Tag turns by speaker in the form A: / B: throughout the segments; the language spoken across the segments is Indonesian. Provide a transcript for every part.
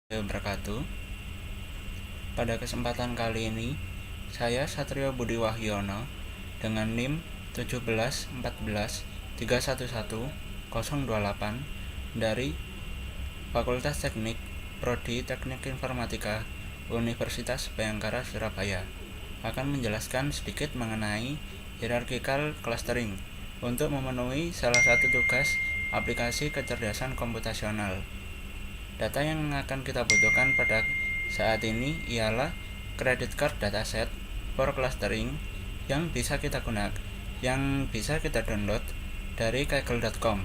A: Wabarakatuh. Pada kesempatan kali ini, saya Satrio Budi Wahyono dengan NIM 17143113108 dari Fakultas Teknik Prodi Teknik Informatika Universitas Bhayangkara Surabaya akan menjelaskan sedikit mengenai hierarchical clustering untuk memenuhi salah satu tugas aplikasi kecerdasan komputasional. Data yang akan kita butuhkan pada saat ini ialah credit card dataset for clustering yang bisa kita download dari kaggle.com.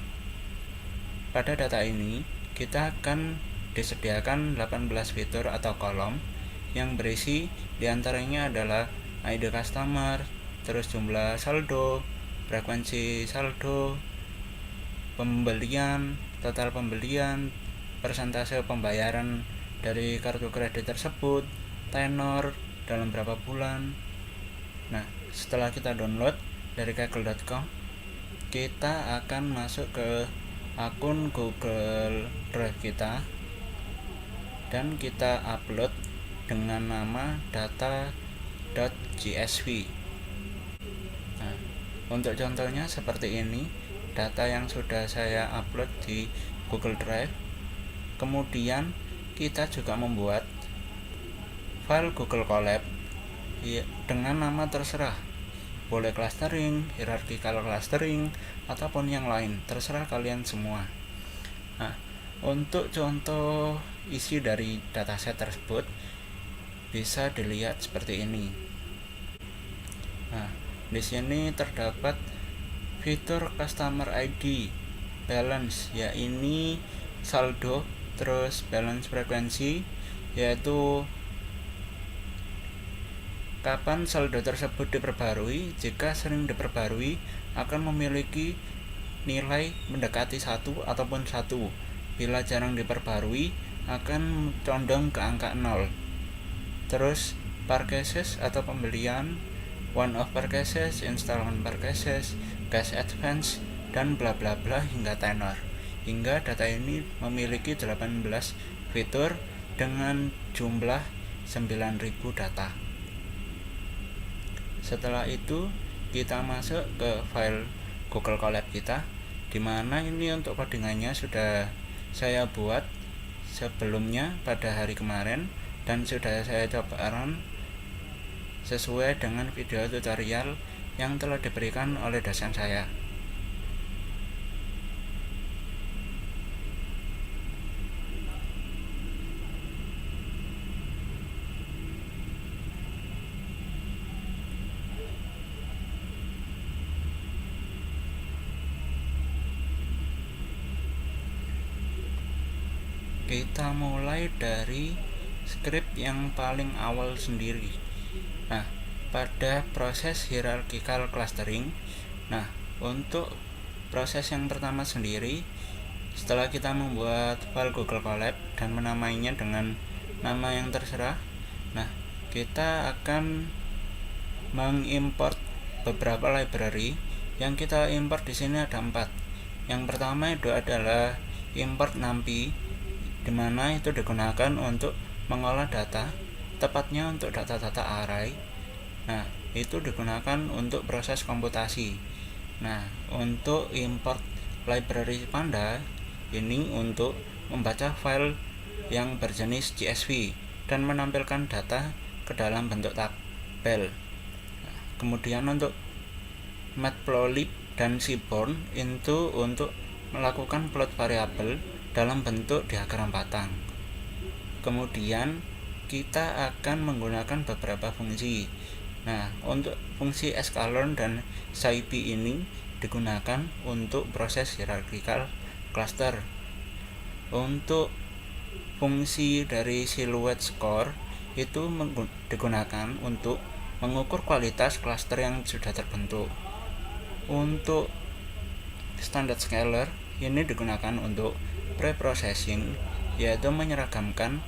A: Pada data ini, kita akan disediakan 18 fitur atau kolom yang berisi diantaranya adalah ID customer, terus jumlah saldo, frekuensi saldo, pembelian, total pembelian, persentase pembayaran dari kartu kredit tersebut, tenor, dalam berapa bulan. Nah, setelah kita download dari kaggle.com, kita akan masuk ke akun Google Drive kita dan kita upload dengan nama data.csv. Nah, untuk contohnya seperti ini, data yang sudah saya upload di Google Drive. Kemudian kita juga membuat file Google Colab dengan nama terserah, boleh clustering, hierarchical clustering, ataupun yang lain, terserah kalian semua. Nah, untuk contoh isi dari dataset tersebut bisa dilihat seperti ini. Nah, di sini terdapat fitur customer ID, balance, yaitu saldo, terus balance frekuensi, yaitu kapan saldo tersebut diperbarui. Jika sering diperbarui akan memiliki nilai mendekati 1 ataupun 1. Bila jarang diperbarui akan condong ke angka 0. Terus purchases atau pembelian, one off purchases, installment purchases, cash advance, dan bla bla bla hingga tenor. Hingga data ini memiliki 18 fitur dengan jumlah 9.000 data. Setelah itu kita masuk ke file Google Colab kita, dimana ini untuk codingannya sudah saya buat sebelumnya pada hari kemarin dan sudah saya coba run sesuai dengan video tutorial yang telah diberikan oleh dosen saya. Kita mulai dari script yang paling awal sendiri. Nah, pada proses hierarchical clustering, untuk proses yang pertama sendiri, setelah kita membuat file Google Colab dan menamainya dengan nama yang terserah, kita akan mengimport beberapa library. Yang kita import di sini ada 4. Yang pertama itu adalah import NumPy, dimana itu digunakan untuk mengolah data, tepatnya untuk data-data array. Itu digunakan untuk proses komputasi. Untuk import library Panda, ini untuk membaca file yang berjenis CSV dan menampilkan data ke dalam bentuk tabel. Kemudian untuk matplotlib dan seaborn itu untuk melakukan plot variabel dalam bentuk diagram patang. Kemudian kita akan menggunakan beberapa fungsi. Untuk fungsi sklearn dan scipy ini digunakan untuk proses hierarchical cluster. Untuk fungsi dari silhouette score itu digunakan untuk mengukur kualitas cluster yang sudah terbentuk. Untuk standard scalar ini digunakan untuk pre-processing, yaitu menyeragamkan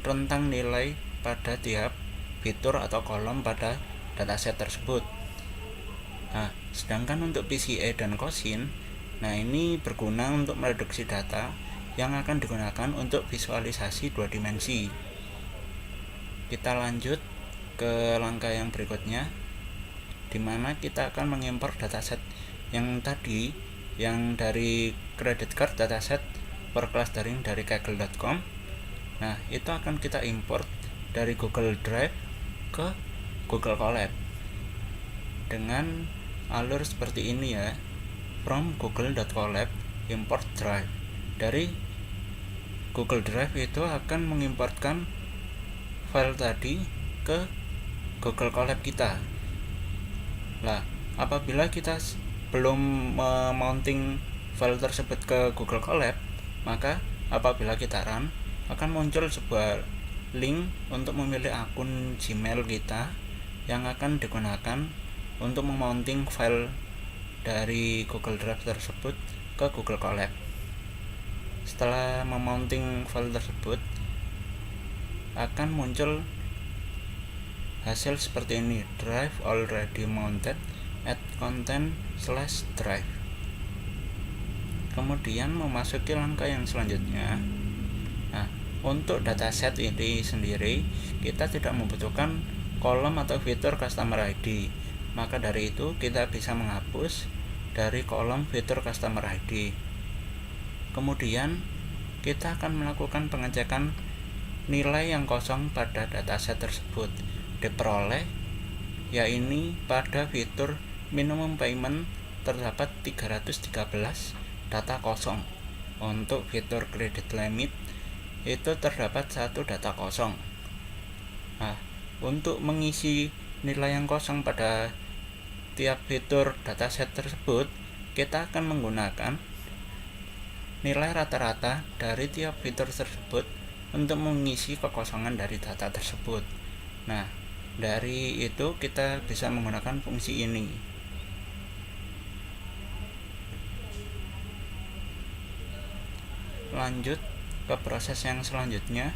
A: rentang nilai pada tiap fitur atau kolom pada dataset tersebut. Sedangkan untuk PCA dan Cosin, ini berguna untuk mereduksi data yang akan digunakan untuk visualisasi 2 dimensi. Kita lanjut ke langkah yang berikutnya, di mana kita akan mengimpor dataset yang tadi, yang dari credit card dataset per clustering dari kaggle.com. Nah, itu akan kita import dari Google Drive ke Google Colab dengan alur seperti ini ya. From google.colab import drive. Dari Google Drive itu akan mengimportkan file tadi ke Google Colab kita. Nah, apabila kita belum memounting file tersebut ke Google Colab, maka apabila kita run akan muncul sebuah link untuk memilih akun Gmail kita yang akan digunakan untuk memounting file dari Google Drive tersebut ke Google Colab. Setelah memounting file tersebut akan muncul hasil seperti ini, drive already mounted, add content/drive. Kemudian memasuki langkah yang selanjutnya. Nah, untuk dataset ini sendiri kita tidak membutuhkan kolom atau fitur customer ID. Maka dari itu kita bisa menghapus dari kolom fitur customer ID. Kemudian kita akan melakukan pengecekan nilai yang kosong pada dataset tersebut diperoleh, yaitu pada fitur minimum payment terdapat 313 data kosong. Untuk fitur credit limit itu terdapat 1 data kosong. Nah, untuk mengisi nilai yang kosong pada tiap fitur dataset tersebut, kita akan menggunakan nilai rata-rata dari tiap fitur tersebut untuk mengisi kekosongan dari data tersebut. Nah, dari itu kita bisa menggunakan fungsi ini. Lanjut ke proses yang selanjutnya,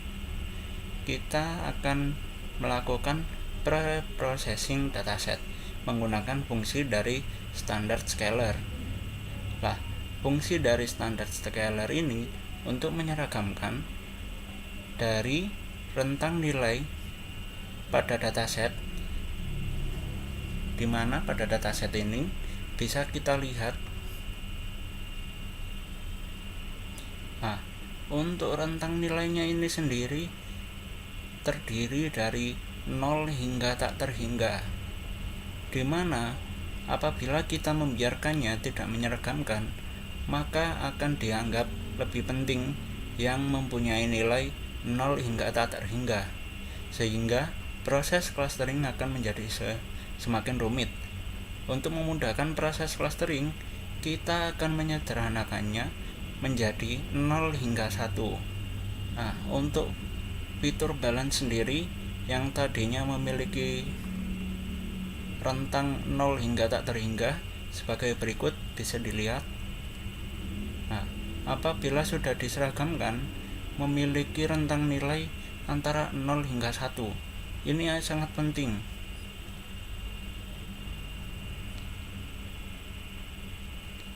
A: kita akan melakukan pre-processing dataset menggunakan fungsi dari standard scaler. Nah, fungsi dari standard scaler ini untuk menyeragamkan dari rentang nilai pada dataset, di mana pada dataset ini bisa kita lihat. Nah, untuk rentang nilainya ini sendiri terdiri dari 0 hingga tak terhingga, di mana apabila kita membiarkannya tidak menyeragamkan, maka akan dianggap lebih penting yang mempunyai nilai 0 hingga tak terhingga, sehingga proses clustering akan menjadi semakin rumit. Untuk memudahkan proses clustering, kita akan menyederhanakannya menjadi 0 hingga 1. Nah, untuk fitur balance sendiri yang tadinya memiliki rentang 0 hingga tak terhingga sebagai berikut bisa dilihat. Nah, apabila sudah diseragamkan memiliki rentang nilai antara 0 hingga 1. Ini sangat penting.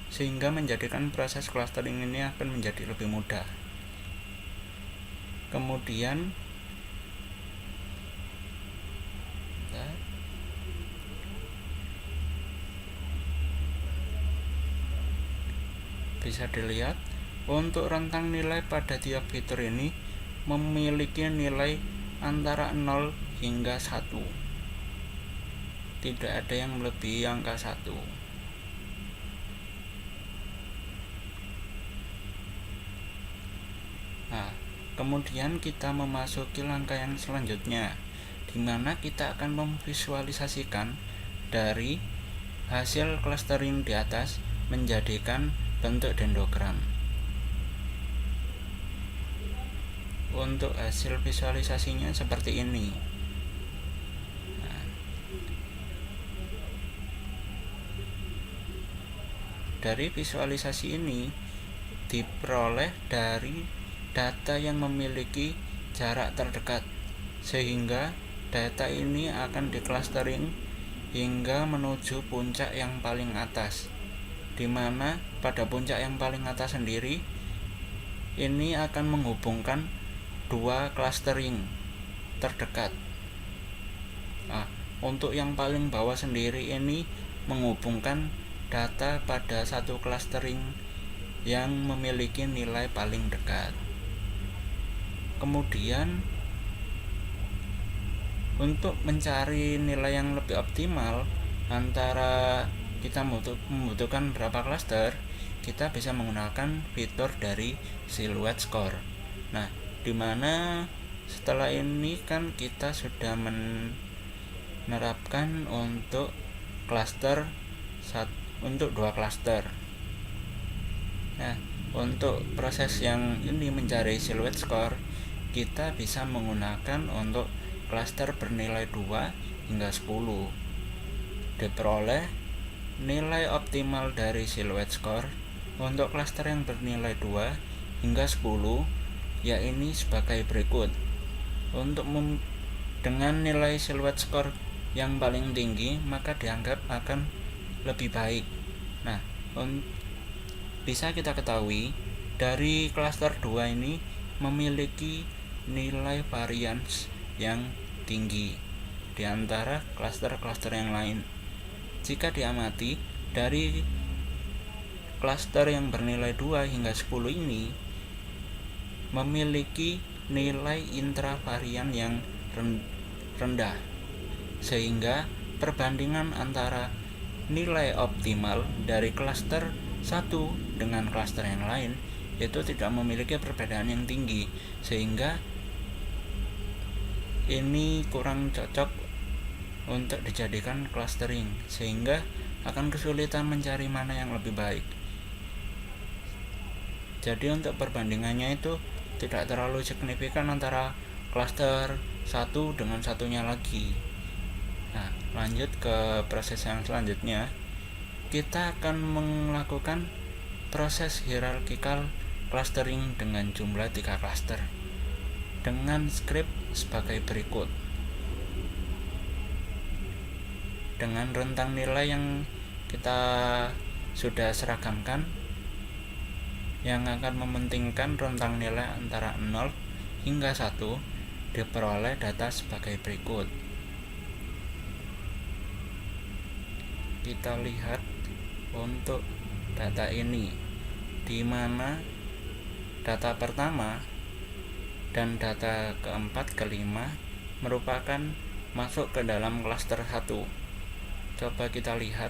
A: Sehingga menjadikan proses clustering ini akan menjadi lebih mudah. Kemudian bisa dilihat untuk rentang nilai pada tiap fitur ini memiliki nilai antara 0 hingga 1. Tidak ada yang melebihi angka 1. Nah, kemudian kita memasuki langkah yang selanjutnya, di mana kita akan memvisualisasikan dari hasil clustering di atas menjadikan bentuk dendrogram. Untuk hasil visualisasinya seperti ini. Nah, dari visualisasi ini diperoleh dari data yang memiliki jarak terdekat, sehingga data ini akan diclustering hingga menuju puncak yang paling atas, di mana pada puncak yang paling atas sendiri ini akan menghubungkan dua clustering terdekat. Nah, untuk yang paling bawah sendiri ini menghubungkan data pada satu clustering yang memiliki nilai paling dekat. Kemudian untuk mencari nilai yang lebih optimal antara kita membutuhkan berapa cluster, kita bisa menggunakan fitur dari silhouette score. Nah, dimana setelah ini kan kita sudah menerapkan untuk untuk dua cluster. Nah, untuk proses yang ini mencari silhouette score, kita bisa menggunakan untuk cluster bernilai 2 hingga 10. Diperoleh nilai optimal dari silhouette score untuk cluster yang bernilai 2 hingga 10 yaitu sebagai berikut. Dengan nilai silhouette score yang paling tinggi, maka dianggap akan lebih baik. Nah, bisa kita ketahui dari cluster 2 ini memiliki nilai variance yang tinggi di antara cluster-cluster yang lain. Jika diamati dari cluster yang bernilai 2 hingga 10 ini memiliki nilai intravarian yang rendah, sehingga perbandingan antara nilai optimal dari cluster 1 dengan cluster yang lain itu tidak memiliki perbedaan yang tinggi, sehingga ini kurang cocok untuk dijadikan clustering, sehingga akan kesulitan mencari mana yang lebih baik. Jadi untuk perbandingannya itu tidak terlalu signifikan antara cluster satu dengan satunya lagi. Nah, lanjut ke proses yang selanjutnya. Kita akan melakukan proses hierarchical clustering dengan jumlah 3 cluster dengan script sebagai berikut. Dengan rentang nilai yang kita sudah seragamkan, yang akan mementingkan rentang nilai antara 0 hingga 1, diperoleh data sebagai berikut. Kita lihat untuk data ini, di mana data pertama dan data keempat, kelima merupakan masuk ke dalam cluster 1. Coba kita lihat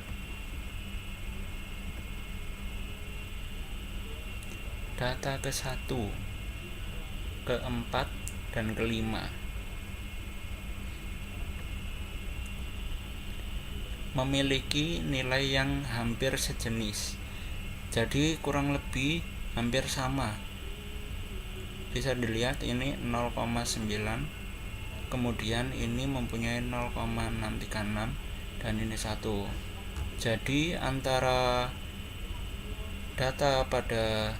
A: data ke-1, ke-4, dan ke-5 memiliki nilai yang hampir sejenis, jadi kurang lebih hampir sama. Bisa dilihat ini 0,9, kemudian ini mempunyai 0,636, dan ini 1. Jadi antara data pada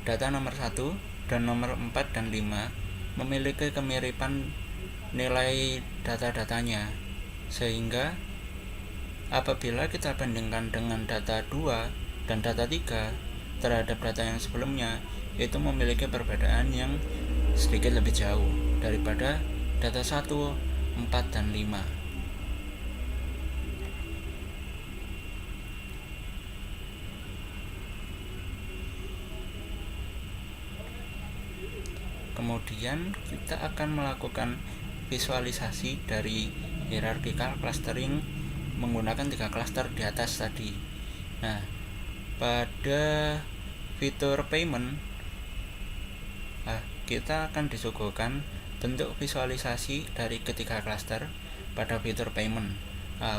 A: data nomor 1 dan nomor 4 dan 5 memiliki kemiripan nilai data-datanya, sehingga apabila kita bandingkan dengan data 2 dan data 3 terhadap data yang sebelumnya, itu memiliki perbedaan yang sedikit lebih jauh daripada data 1, 4, dan 5. Kemudian kita akan melakukan visualisasi dari hierarchical clustering menggunakan 3 cluster di atas tadi. Nah, pada fitur payment, kita akan disuguhkan bentuk visualisasi dari ketiga cluster pada fitur payment.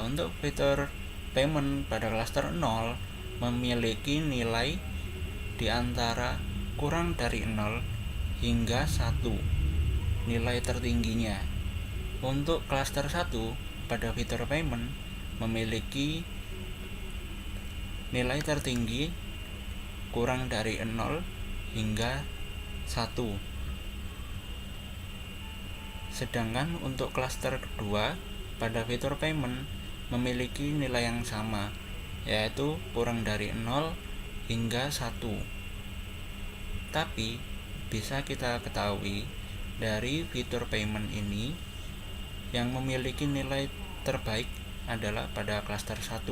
A: Untuk fitur payment pada cluster 0 memiliki nilai di antara kurang dari 0 hingga 1, nilai tertingginya. Untuk cluster 1 pada fitur payment memiliki nilai tertinggi kurang dari 0 hingga 1. Sedangkan untuk cluster kedua pada fitur payment memiliki nilai yang sama, yaitu kurang dari 0 hingga 1. Tapi bisa kita ketahui dari fitur payment ini yang memiliki nilai terbaik adalah pada klaster 1,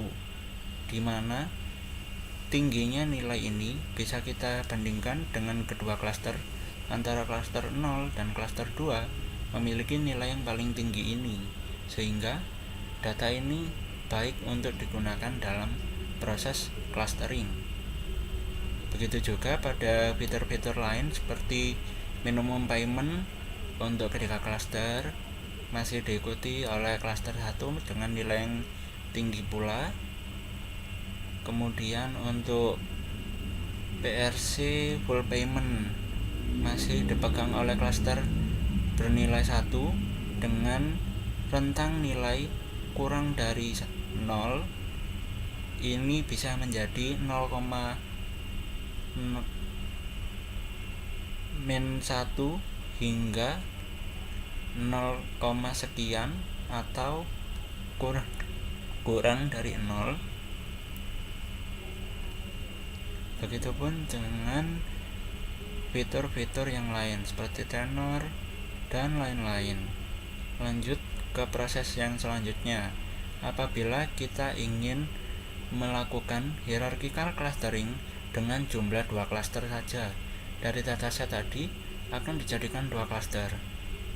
A: di mana tingginya nilai ini bisa kita bandingkan dengan kedua klaster. Antara klaster 0 dan klaster 2 memiliki nilai yang paling tinggi ini, sehingga data ini baik untuk digunakan dalam proses clustering. Begitu juga pada fitur-fitur lain seperti minimum payment untuk ketiga klaster masih diikuti oleh klaster 1 dengan nilai yang tinggi pula. Kemudian untuk PRC full payment masih dipegang oleh klaster bernilai 1 dengan rentang nilai kurang dari 0. Ini bisa menjadi 0,-1 hingga 0, sekian atau kurang dari 0. Begitupun dengan fitur-fitur yang lain seperti tenor dan lain-lain. Lanjut ke proses yang selanjutnya. Apabila kita ingin melakukan hierarchical clustering dengan jumlah 2 klaster saja, dari dataset tadi akan dijadikan 2 klaster,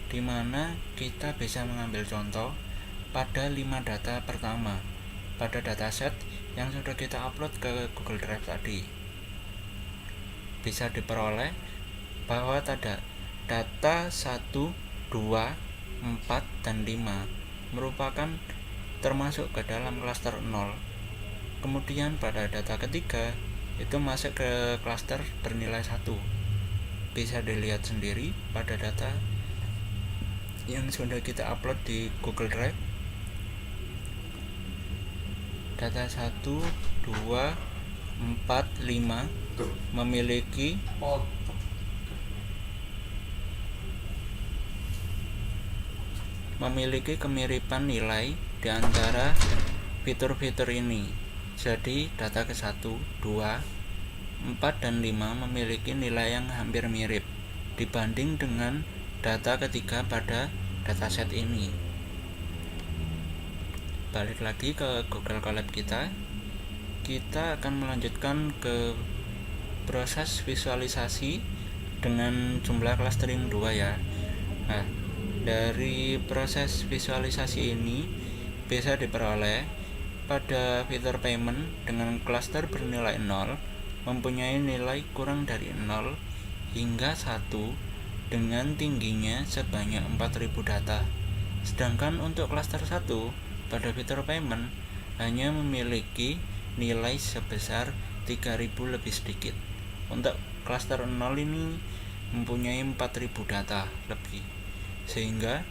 A: di mana kita bisa mengambil contoh pada 5 data pertama pada dataset yang sudah kita upload ke Google Drive tadi. Bisa diperoleh bahwa data 1, 2, 4, dan 5 merupakan termasuk ke dalam klaster 0. Kemudian pada data ketiga itu masuk ke klaster bernilai 1. Bisa dilihat sendiri pada data yang sudah kita upload di Google Drive. Data 1, 2, 4, 5 memiliki kemiripan nilai di antara fitur-fitur ini. Jadi data ke 1, 2, 4, dan 5 memiliki nilai yang hampir mirip dibanding dengan data ketiga pada dataset ini. Balik lagi ke Google Colab kita akan melanjutkan ke proses visualisasi dengan jumlah clustering 2 ya. Nah, dari proses visualisasi ini bisa diperoleh pada fitur payment dengan cluster bernilai 0 mempunyai nilai kurang dari 0 hingga 1 dengan tingginya sebanyak 4000 data. Sedangkan untuk cluster 1 pada fitur payment hanya memiliki nilai sebesar 3000 lebih sedikit. Untuk cluster 0 ini mempunyai 4000 data lebih, sehingga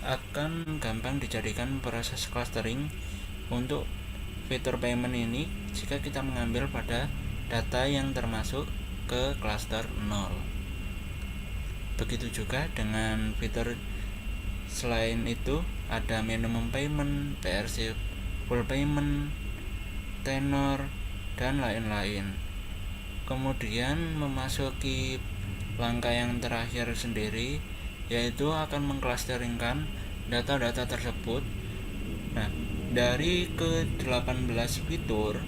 A: akan gampang dijadikan proses clustering untuk fitur payment ini jika kita mengambil pada data yang termasuk ke cluster 0. Begitu juga dengan fitur selain itu ada minimum payment, PRC full payment, tenor, dan lain-lain. Kemudian memasuki langkah yang terakhir sendiri, yaitu akan mengclusteringkan data-data tersebut. Nah, dari ke-18 fitur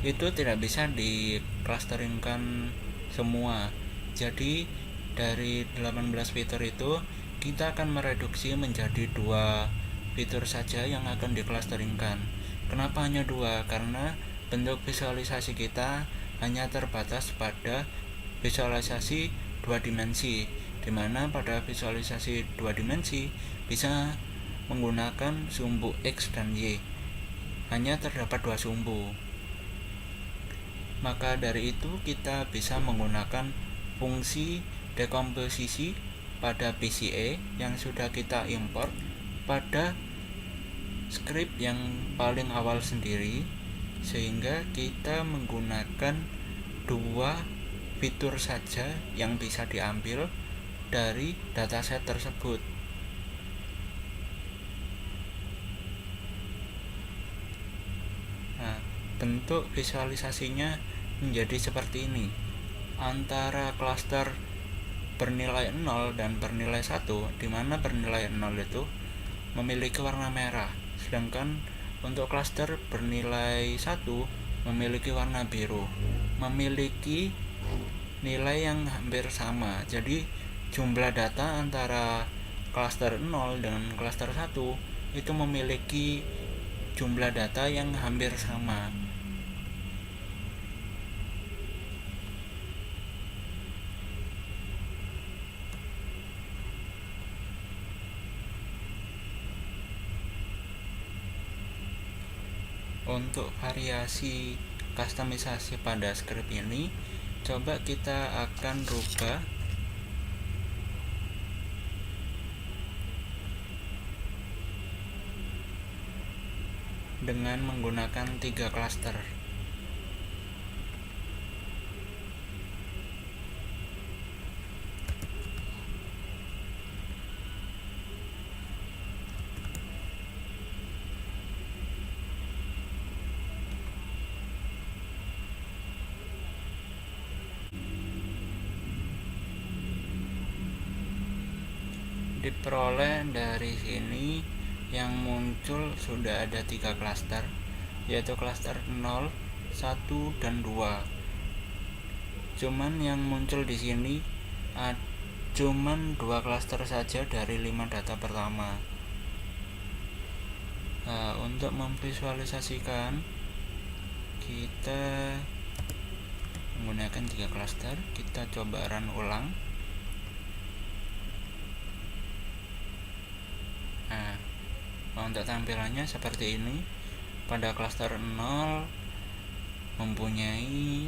A: itu tidak bisa diclusteringkan semua. Jadi dari 18 fitur itu kita akan mereduksi menjadi 2 fitur saja yang akan diclusteringkan. Kenapa hanya 2? Karena bentuk visualisasi kita hanya terbatas pada visualisasi 2 dimensi, di mana pada visualisasi 2 dimensi bisa menggunakan sumbu X dan Y. Hanya terdapat 2 sumbu. Maka dari itu kita bisa menggunakan fungsi dekomposisi pada PCA yang sudah kita import pada script yang paling awal sendiri, sehingga kita menggunakan 2 fitur saja yang bisa diambil dari dataset tersebut. Nah, bentuk visualisasinya menjadi seperti ini. antara klaster bernilai 0 dan bernilai 1, di mana bernilai 0 itu memiliki warna merah, sedangkan untuk klaster bernilai 1 memiliki warna biru, memiliki nilai yang hampir sama. Jadi jumlah data antara klaster 0 dan klaster 1 itu memiliki jumlah data yang hampir sama. Untuk variasi kustomisasi pada script ini, coba kita akan rubah dengan menggunakan 3 klaster. Diperoleh dari sini yang muncul sudah ada 3 klaster, yaitu klaster 0, 1, dan 2. Cuman yang muncul di sini cuman 2 klaster saja dari 5 data pertama. Nah, untuk memvisualisasikan, kita menggunakan 3 klaster. Kita coba run ulang. Nah, untuk tampilannya seperti ini. Pada klaster 0 mempunyai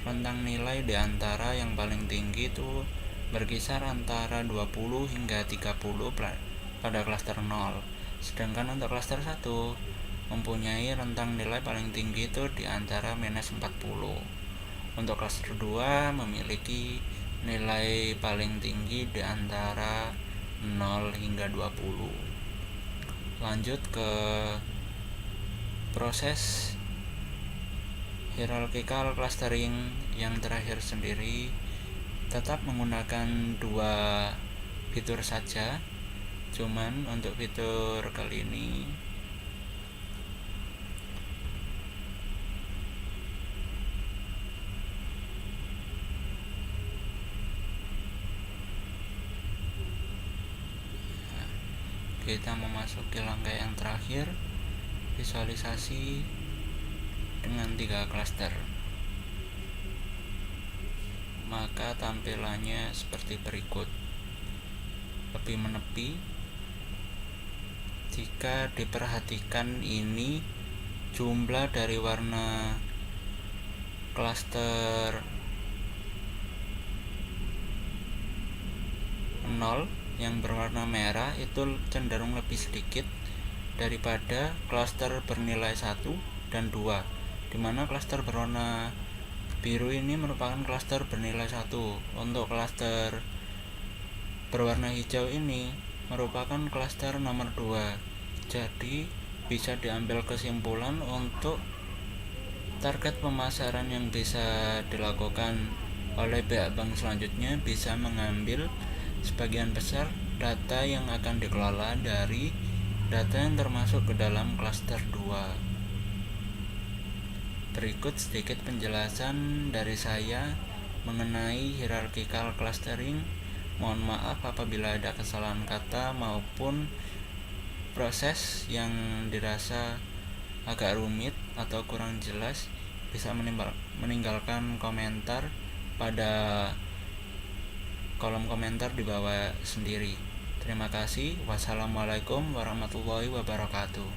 A: rentang nilai di antara yang paling tinggi itu berkisar antara 20 hingga 30 pada klaster 0. Sedangkan untuk klaster 1 mempunyai rentang nilai paling tinggi itu di antara minus 40. Untuk klaster 2 memiliki nilai paling tinggi di antara 0 hingga 20. Lanjut ke proses hierarchical clustering yang terakhir sendiri, tetap menggunakan 2 fitur saja. Cuman untuk fitur kali ini kita memasuki langkah yang terakhir, visualisasi dengan 3 klaster. Maka tampilannya seperti berikut. Lebih menepi, jika diperhatikan ini jumlah dari warna klaster 0 yang berwarna merah itu cenderung lebih sedikit daripada klaster bernilai 1 dan 2, dimana klaster berwarna biru ini merupakan klaster bernilai 1. Untuk klaster berwarna hijau ini merupakan klaster nomor 2. Jadi bisa diambil kesimpulan untuk target pemasaran yang bisa dilakukan oleh pihak bank selanjutnya bisa mengambil sebagian besar data yang akan dikelola dari data yang termasuk ke dalam klaster 2. Berikut sedikit penjelasan dari saya mengenai hierarchical clustering. Mohon maaf apabila ada kesalahan kata maupun proses yang dirasa agak rumit atau kurang jelas. Bisa meninggalkan komentar pada kolom komentar di bawah sendiri. Terima kasih. Wassalamualaikum warahmatullahi wabarakatuh.